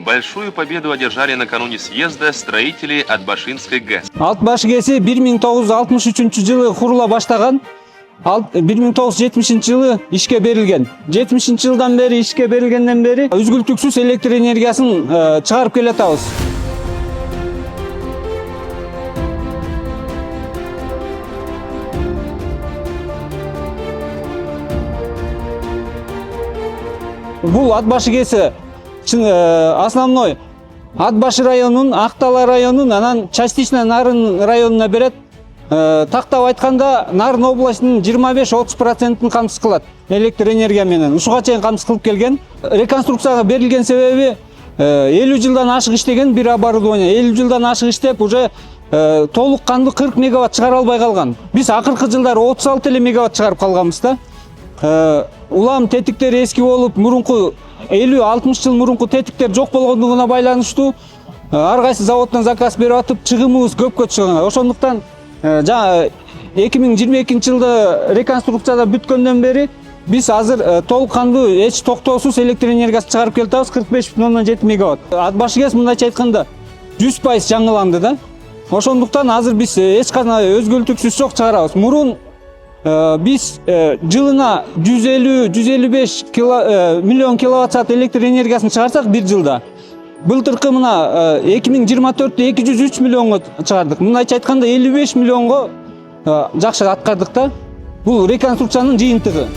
Большую победу одержали накануне съезда строители Атбашинской ГЭС. Атбаш ГЭСи 1963-жылы курула баштаган. 1970 жылы ишке берилген. 70 жылдан бери ишке берилгенден бери үзгүлтүксүз электр энергиясын чыгарып келатабыз. Бул Атбаш ГЭСи основной Атбаш районунун, Актала районунун, анан частично Нарын районуна берет. Тактап айтканда Нарын областынын 25-30%-ын камсыз кылат электр энергия менен. Ушуга чейин камсыз кылып келген. Реконструкцияга берилген себеби 50 жылдан ашык иштеген бир оборудование, 50 жылдан ашык иштеп уже толук кандуу 40 мегаватт чыгара албай калган. Биз акыркы жылдары 36 эле мегаватт чыгарып калганбыз да. Улам тетиктери эски болуп, мурунку 50-60 жыл мурунку тетиктер жок болгондугуна байланыштуу ар кайсы заводдон заказ берип атып, чыгымыбыз көпкө чыган. Ошондуктан 2022 жылда реконструкцияда бүткөндөн бери биз азыр толук кандуу эч токтоосуз электр энергиясын чыгарып келатабыз 45,7 мегаватт. Атбаш ГЭС мындайча айтканда 100% жаңыланды да. Ошондуктан азыр биз эч кандай өзгөлтүксүз жок чыгарабыз. Мурун биз жылына 150-155 миллион киловатт саат электр энергиясын чыгарсак бир жылда. Былтыркы мына 2024-те 203 миллионго чыгардык. Мындайча айтканда 55 миллионго жакшы аткардык да. Бул реконструкциянын жыйынтыгы.